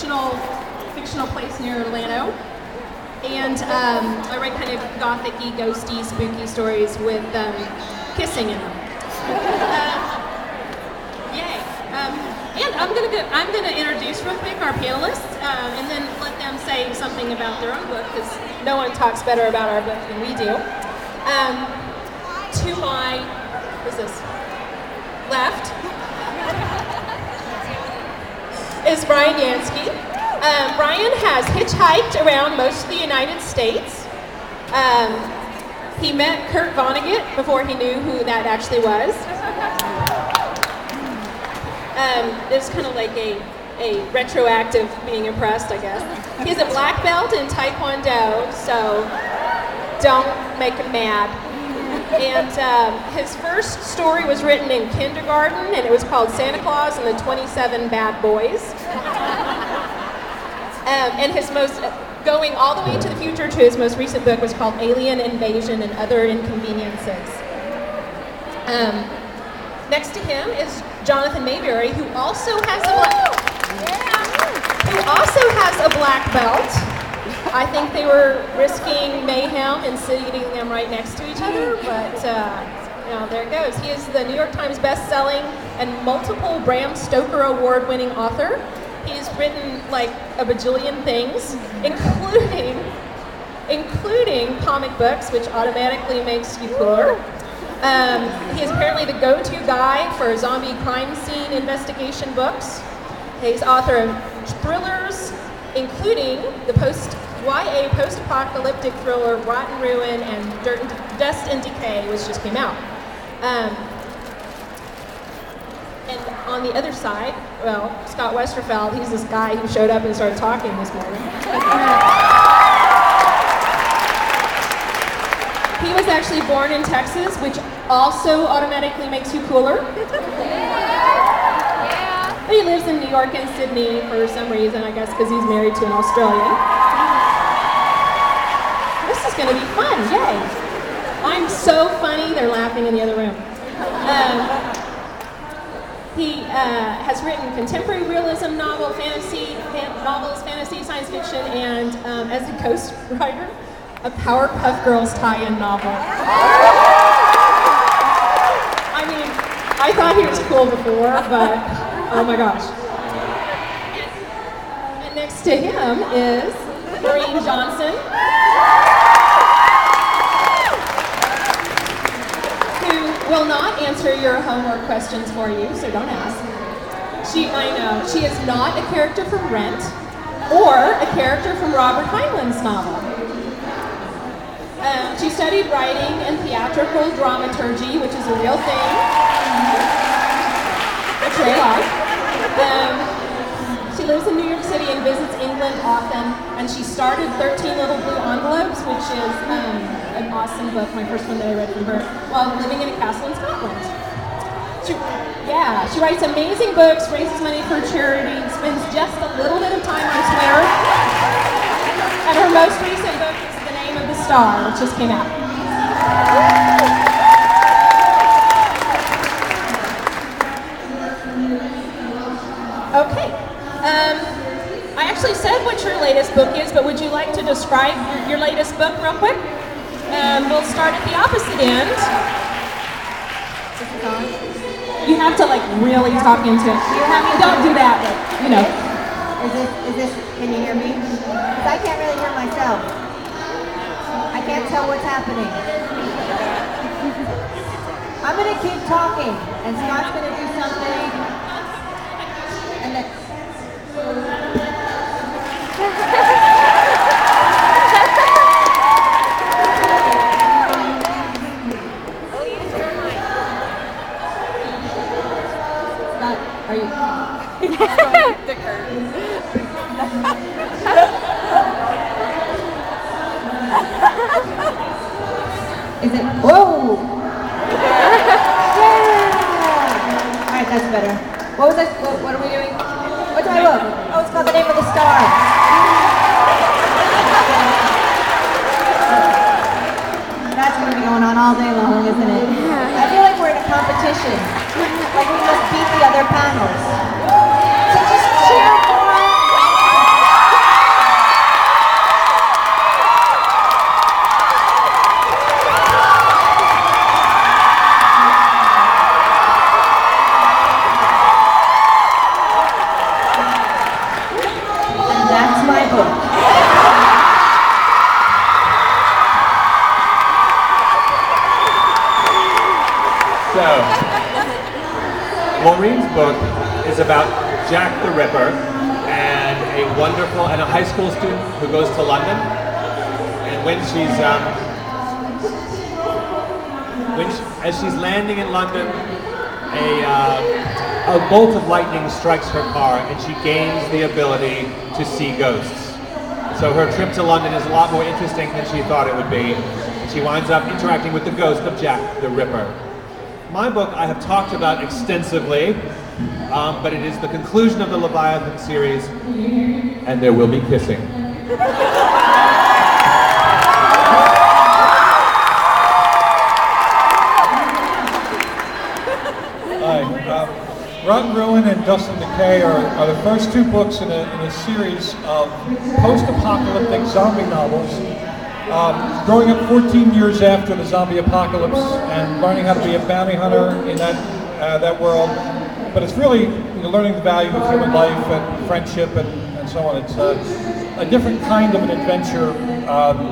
fictional place near Atlanta. And I write kind of gothic-y, ghosty, spooky stories with kissing in them. Yay! And I'm gonna introduce real quick our panelists, and then let them say something about their own book, because no one talks better about our book than we do. To my left is Brian Yansky. Brian has hitchhiked around most of the United States. He met Kurt Vonnegut before he knew who that actually was. It's kind of like a retroactive being impressed, I guess. He's a black belt in Taekwondo, so don't make him mad. And his first story was written in kindergarten, and it was called Santa Claus and the 27 Bad Boys. And his going all the way to the future to his most recent book was called Alien Invasion and Other Inconveniences. Next to him is Jonathan Mayberry, who also has a black belt. I think they were risking mayhem and sitting them right next to each other, but there it goes. He is the New York Times best-selling and multiple Bram Stoker award-winning author. He's written like a bajillion things, including comic books, which automatically makes you cooler. He is apparently the go-to guy for zombie crime scene investigation books. He's author of thrillers, including the YA post-apocalyptic thriller Rotten Ruin and Dust and Decay, which just came out. And on the other side, well, Scott Westerfeld, he's this guy who showed up and started talking this morning. He was actually born in Texas, which also automatically makes you cooler. But he lives in New York and Sydney for some reason, I guess because he's married to an Australian. This is going to be fun, yay! I'm so funny, they're laughing in the other room. He has written contemporary realism novels, fantasy, science fiction, and as a ghostwriter, a Powerpuff Girls tie-in novel. I mean, I thought he was cool before, but oh my gosh. And next to him is Maureen Johnson, who will not answer your homework questions for you, so don't ask. I know, she is not a character from Rent or a character from Robert Heinlein's novel. She studied writing and theatrical dramaturgy, which is a real thing. It's very life. She lives in New York City and visits England often, and she started 13 Little Blue Envelopes, which is an awesome book, my first one that I read from her, while living in a castle in Scotland. She writes amazing books, raises money for charity, spends just a little bit of time on Twitter, and her most recent book is The Name of the Star, which just came out. Okay. I actually said what your latest book is, but would you like to describe your latest book real quick? We'll start at the opposite end. You have to really talk into it. Don't do that, but Is this, can you hear me? Because I can't really hear myself. I can't tell what's happening. I'm going to keep talking, and Scott's going to do something, and then... Scott, are you... The curtains. Is it? Whoa! Yeah! Alright, that's better. What was that? What are we doing? What do I look? Oh, it's called The Name of the Star. That's going to be going on all day long, isn't it? I feel like we're in a competition. Like we must beat the other panels. So just cheer for Maureen's book is about Jack the Ripper and a high school student who goes to London. And as she's landing in London, a bolt of lightning strikes her car and she gains the ability to see ghosts. So her trip to London is a lot more interesting than she thought it would be. She winds up interacting with the ghost of Jack the Ripper. My book I have talked about extensively, but it is the conclusion of the Leviathan series, and there will be kissing. Rotten Ruin and Dust and Decay are the first two books in a series of post-apocalyptic zombie novels. Growing up 14 years after the zombie apocalypse and learning how to be a bounty hunter in that world. But it's really learning the value of human life and friendship and so on. It's a different kind of an adventure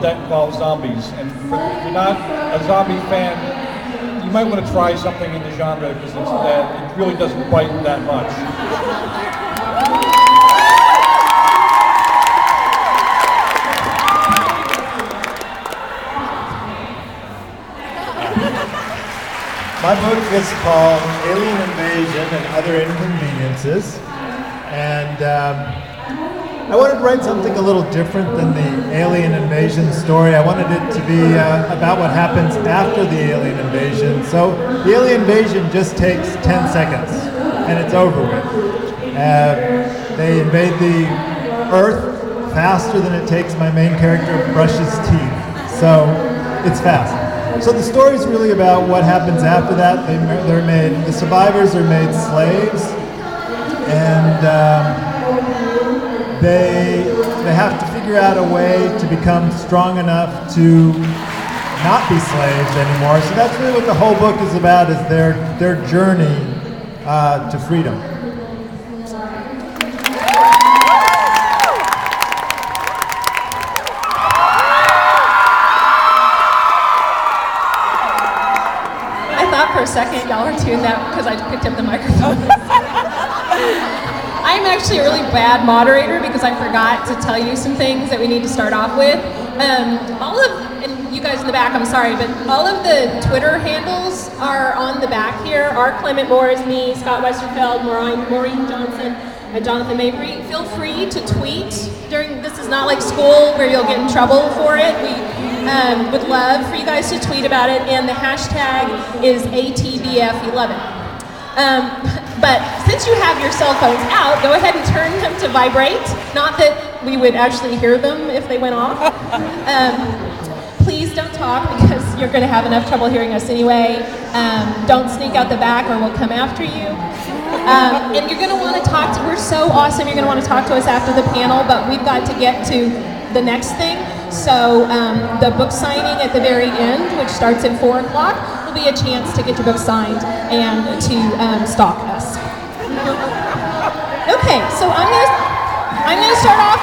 that involves zombies. And if you're not a zombie fan, you might want to try something in the genre because it really doesn't bite that much. My book is called Alien Invasion and Other Inconveniences, and I wanted to write something a little different than the alien invasion story. I wanted it to be about what happens after the alien invasion. So the alien invasion just takes 10 seconds and it's over with. They invade the Earth faster than it takes my main character brush his teeth. So it's fast. So the story is really about what happens after that. The survivors are made slaves, and they have to figure out a way to become strong enough to not be slaves anymore. So that's really what the whole book is about, is their journey to freedom. For a second, y'all are tuned out because I picked up the microphone. I'm actually a really bad moderator because I forgot to tell you some things that we need to start off with. And you guys in the back, I'm sorry, but all of the Twitter handles are on the back here. R. Clement Moore is me, Scott Westerfeld, Maureen Johnson, and Jonathan Mabry. Feel free to tweet this is not like school where you'll get in trouble for it. We would love for you guys to tweet about it, and the hashtag is ATBF11. But since you have your cell phones out, go ahead and turn them to vibrate. Not that we would actually hear them if they went off. Please don't talk because you're going to have enough trouble hearing us anyway. Don't sneak out the back or we'll come after you. And you're going to want to talk to, we're so awesome, you're going to want to talk to us after the panel, but we've got to get to the next thing. So the book signing at the very end, which starts at 4 o'clock, will be a chance to get your book signed and to stalk us. Okay, so I'm going to start off.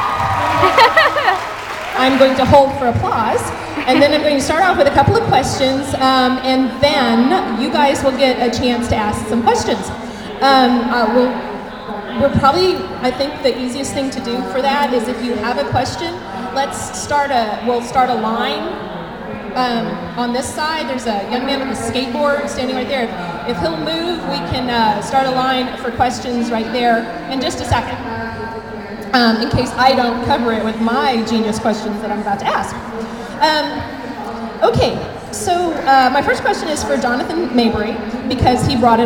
I'm going to hold for applause, and then I'm going to start off with a couple of questions, and then you guys will get a chance to ask some questions. We're probably, I think the easiest thing to do for that is if you have a question, we'll start a line on this side. There's a young man with a skateboard standing right there. If he'll move, we can start a line for questions right there in just a second, in case I don't cover it with my genius questions that I'm about to ask. Okay, so my first question is for Jonathan Mabry, because he brought it